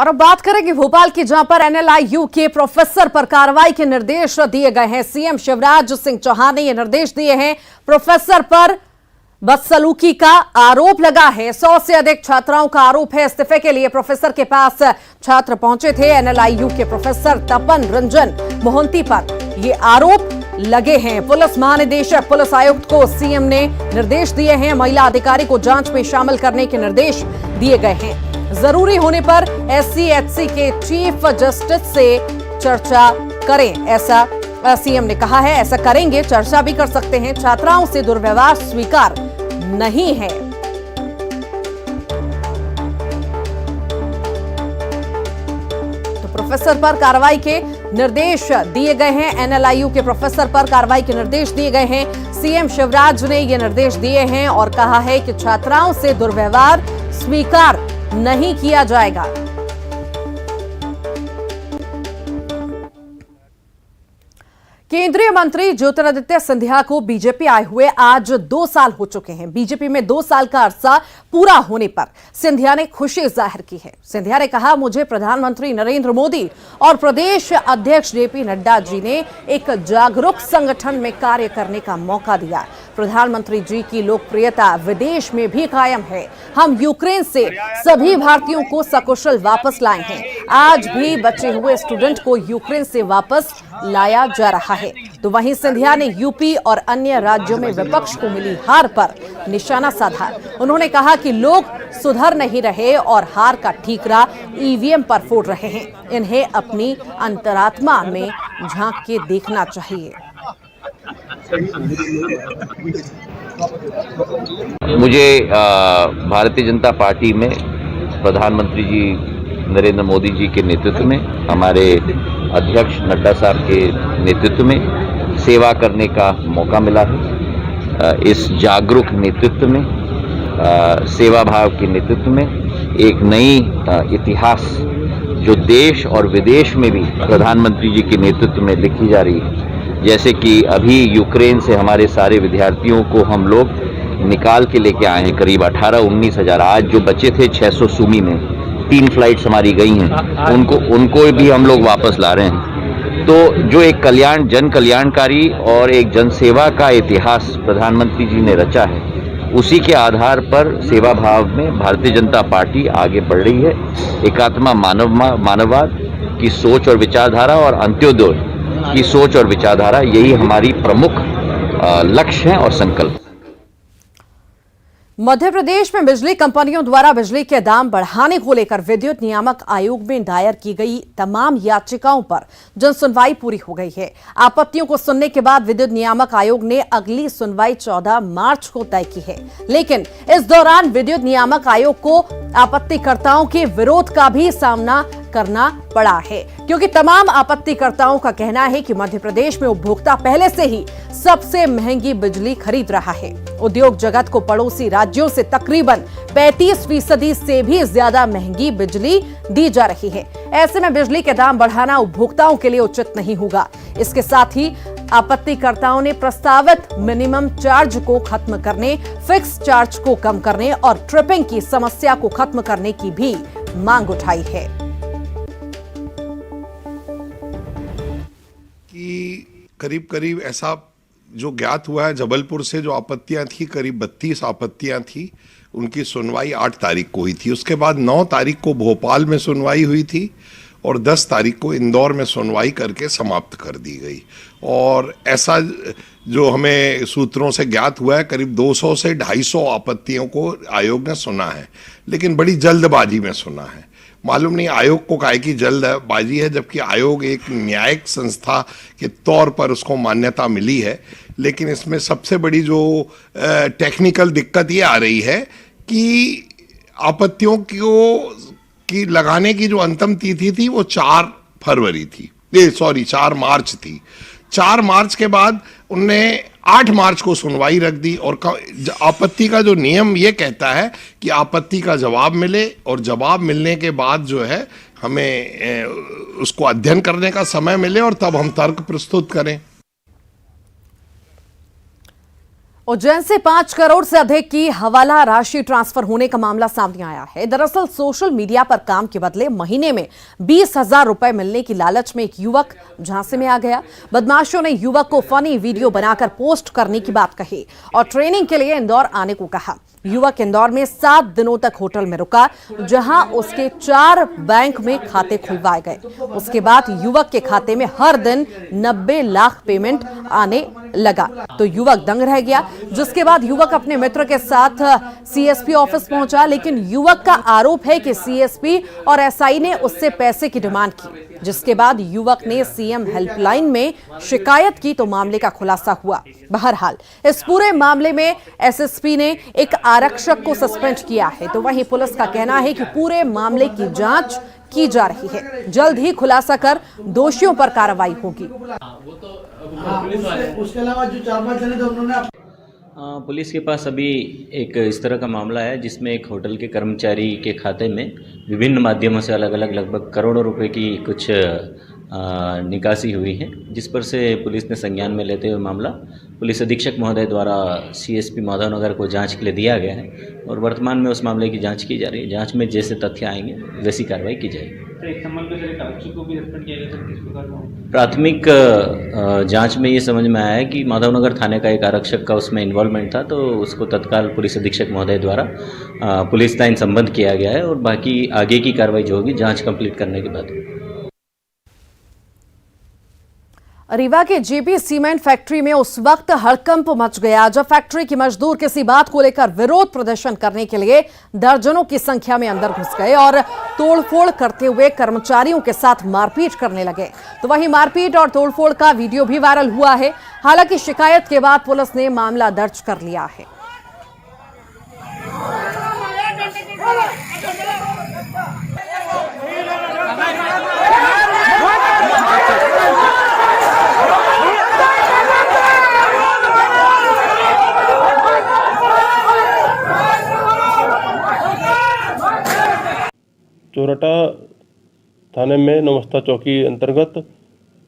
और अब बात करेंगे भोपाल की, जहां पर एनएलआईयू के प्रोफेसर पर कार्रवाई के निर्देश दिए गए हैं। सीएम शिवराज सिंह चौहान ने ये निर्देश दिए हैं। प्रोफेसर पर बदसलूकी का आरोप लगा है। 100 से अधिक छात्राओं का आरोप है। इस्तीफे के लिए प्रोफेसर के पास छात्र पहुंचे थे। एनएलआईयू के प्रोफेसर तपन रंजन मोहंती पर ये आरोप लगे हैं। पुलिस महानिदेशक पुलिस आयुक्त को सीएम ने निर्देश दिए हैं। महिला अधिकारी को जांच में शामिल करने के निर्देश दिए गए हैं। जरूरी होने पर एससी/एचसी के चीफ जस्टिस से चर्चा करें, ऐसा सीएम ने कहा है। ऐसा करेंगे, चर्चा भी कर सकते हैं। छात्राओं से दुर्व्यवहार स्वीकार नहीं है। तो प्रोफेसर पर कार्रवाई के निर्देश दिए गए हैं। एनएलआईयू के प्रोफेसर पर कार्रवाई के निर्देश दिए गए हैं। सीएम शिवराज ने ये निर्देश दिए हैं और कहा है कि छात्राओं से दुर्व्यवहार स्वीकार नहीं किया जाएगा। केंद्रीय मंत्री ज्योतिरादित्य सिंधिया को बीजेपी आए हुए आज 2 साल हो चुके हैं। बीजेपी में 2 साल का अरसा पूरा होने पर सिंधिया ने खुशी जाहिर की है। सिंधिया ने कहा, मुझे प्रधानमंत्री नरेंद्र मोदी और प्रदेश अध्यक्ष जेपी नड्डा जी ने एक जागरूक संगठन में कार्य करने का मौका दिया। प्रधानमंत्री जी की लोकप्रियता विदेश में भी कायम है। हम यूक्रेन से सभी भारतीयों को सकुशल वापस लाए हैं। आज भी बचे हुए स्टूडेंट को यूक्रेन से वापस लाया जा रहा है। तो वहीं सिंधिया ने यूपी और अन्य राज्यों में विपक्ष को मिली हार पर निशाना साधा। उन्होंने कहा कि लोग सुधर नहीं रहे और हार का ठीकरा ईवीएम पर फोड़ रहे हैं। इन्हें अपनी अंतरात्मा में झांक के देखना चाहिए। मुझे भारतीय जनता पार्टी में प्रधानमंत्री जी नरेंद्र मोदी जी के नेतृत्व में, हमारे अध्यक्ष नड्डा साहब के नेतृत्व में सेवा करने का मौका मिला है। इस जागरूक नेतृत्व में, सेवा भाव के नेतृत्व में एक नई इतिहास जो देश और विदेश में भी प्रधानमंत्री जी के नेतृत्व में लिखी जा रही है। जैसे कि अभी यूक्रेन से हमारे सारे विद्यार्थियों को हम लोग निकाल के लेके आए हैं, करीब 18-19 हज़ार। आज जो बच्चे थे 600 सुमी में 3 फ्लाइट्स हमारी गई हैं, उनको भी हम लोग वापस ला रहे हैं। तो जो एक जन कल्याणकारी और एक जनसेवा का इतिहास प्रधानमंत्री जी ने रचा है, उसी के आधार पर सेवा भाव में भारतीय जनता पार्टी आगे बढ़ रही है। एकात्मा मानववाद की सोच और विचारधारा और अंत्योदय की सोच और विचारधारा, यही हमारी प्रमुख लक्ष्य है और संकल्प। मध्य प्रदेश में बिजली कंपनियों द्वारा बिजली के दाम बढ़ाने को लेकर विद्युत नियामक आयोग में दायर की गई तमाम याचिकाओं पर जनसुनवाई पूरी हो गई है। आपत्तियों को सुनने के बाद विद्युत नियामक आयोग ने अगली सुनवाई 14 मार्च को तय की है। लेकिन इस दौरान विद्युत नियामक आयोग को आपत्तिकर्ताओं के विरोध का भी सामना करना पड़ा है, क्योंकि तमाम आपत्तिकर्ताओं का कहना है कि मध्य प्रदेश में उपभोक्ता पहले से ही सबसे महंगी बिजली खरीद रहा है। उद्योग जगत को पड़ोसी राज्यों से तकरीबन 35% से भी ज्यादा महंगी बिजली दी जा रही है। ऐसे में बिजली के दाम बढ़ाना उपभोक्ताओं के लिए उचित नहीं होगा। इसके साथ ही आपत्तिकर्ताओं ने प्रस्तावित मिनिमम चार्ज को खत्म करने, फिक्स चार्ज को कम करने और ट्रिपिंग की समस्या को खत्म करने की भी मांग उठाई है। करीब करीब ऐसा जो ज्ञात हुआ है, जबलपुर से जो आपत्तियां थी, करीब 32 आपत्तियां थी। उनकी सुनवाई 8 तारीख को हुई थी। उसके बाद 9 तारीख को भोपाल में सुनवाई हुई थी और 10 तारीख को इंदौर में सुनवाई करके समाप्त कर दी गई। और ऐसा जो हमें सूत्रों से ज्ञात हुआ है, करीब 200 से 250 आपत्तियों को आयोग ने सुना है, लेकिन बड़ी जल्दबाजी में सुना है। मालूम नहीं आयोग को काहे की जल्दबाजी है, जबकि आयोग एक न्यायिक संस्था के तौर पर उसको मान्यता मिली है। लेकिन इसमें सबसे बड़ी जो टेक्निकल दिक्कत ये आ रही है कि आपत्तियों की लगाने की जो अंतिम तिथि थी वो 4 फरवरी थी, 4 मार्च थी। 4 मार्च के बाद उनने 8 मार्च को सुनवाई रख दी। और आपत्ति का जो नियम ये कहता है कि आपत्ति का जवाब मिले और जवाब मिलने के बाद जो है हमें उसको अध्ययन करने का समय मिले और तब हम तर्क प्रस्तुत करें। उज्जैन से 5 करोड़ से अधिक की हवाला राशि ट्रांसफर होने का मामला सामने आया है। दरअसल सोशल मीडिया पर काम के बदले महीने में 20,000 रुपए मिलने की लालच में एक युवक झांसे में आ गया। बदमाशों ने युवक को फनी वीडियो बनाकर पोस्ट करने की बात कही और ट्रेनिंग के लिए इंदौर आने को कहा। युवक इंदौर में 7 दिनों तक होटल में रुका, जहां उसके 4 बैंक में खाते खुलवाए गए। उसके बाद युवक के खाते में हर दिन 90 लाख पेमेंट आने लगा तो युवक दंग रह गया, जिसके बाद युवक अपने मित्र के साथ सीएसपी ऑफिस पहुंचा। लेकिन युवक का आरोप है कि सीएसपी और एसआई ने उससे पैसे की डिमांड की, जिसके बाद युवक ने सीएम हेल्पलाइन में शिकायत की तो मामले का खुलासा हुआ। बहरहाल इस पूरे मामले में एसएसपी ने एक आरक्षक को सस्पेंड किया है, तो वहीं पुलिस का कहना है कि पूरे मामले की जांच की जा रही है। जल्द ही खुलासा कर दोषियों पर कार्रवाई होगी। उसके अलावा जो 4-5 जने थे उन्होंने पुलिस के पास अभी एक इस तरह का मामला है जिसमें एक होटल के कर्मचारी के खाते में विभिन्न माध्यमों से अलग अलग लगभग करोड़ों रुपए की कुछ निकासी हुई है, जिस पर से पुलिस ने संज्ञान में लेते हुए मामला पुलिस अधीक्षक महोदय द्वारा सीएसपी माधवनगर को जांच के लिए दिया गया है और वर्तमान में उस मामले की जांच की जा रही है। जांच में जैसे तथ्य आएंगे वैसी कार्रवाई की जाएगी। प्राथमिक जांच में ये समझ में आया है कि माधवनगर थाने का एक आरक्षक का उसमें इन्वॉल्वमेंट था, तो उसको तत्काल पुलिस अधीक्षक महोदय द्वारा पुलिस लाइन संबद्ध किया गया है और बाकी आगे की कार्रवाई जो होगी जांच कंप्लीट करने के बाद। रीवा के जेपी सीमेंट फैक्ट्री में उस वक्त हड़कंप मच गया जब फैक्ट्री के मजदूर किसी बात को लेकर विरोध प्रदर्शन करने के लिए दर्जनों की संख्या में अंदर घुस गए और तोड़फोड़ करते हुए कर्मचारियों के साथ मारपीट करने लगे। तो वहीं मारपीट और तोड़फोड़ का वीडियो भी वायरल हुआ है। हालांकि शिकायत के बाद पुलिस ने मामला दर्ज कर लिया है। चोरटा थाने में नमस्ता चौकी अंतर्गत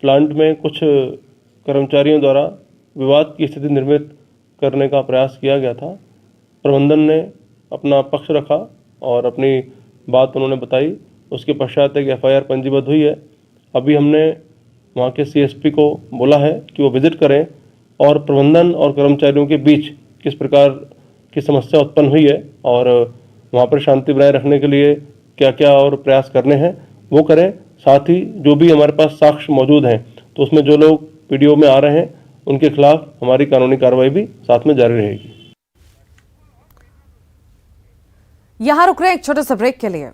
प्लांट में कुछ कर्मचारियों द्वारा विवाद की स्थिति निर्मित करने का प्रयास किया गया था। प्रबंधन ने अपना पक्ष रखा और अपनी बात उन्होंने बताई। उसके पश्चात एक एफआईआर पंजीबद्ध हुई है। अभी हमने वहाँ के सीएसपी को बोला है कि वो विजिट करें और प्रबंधन और कर्मचारियों के बीच किस प्रकार की समस्या उत्पन्न हुई है और वहाँ पर शांति बनाए रखने के लिए क्या क्या और प्रयास करने हैं वो करें। साथ ही जो भी हमारे पास साक्ष्य मौजूद हैं तो उसमें जो लोग वीडियो में आ रहे हैं उनके खिलाफ हमारी कानूनी कार्रवाई भी साथ में जारी रहेगी। यहां रुक रहे एक छोटे से ब्रेक के लिए।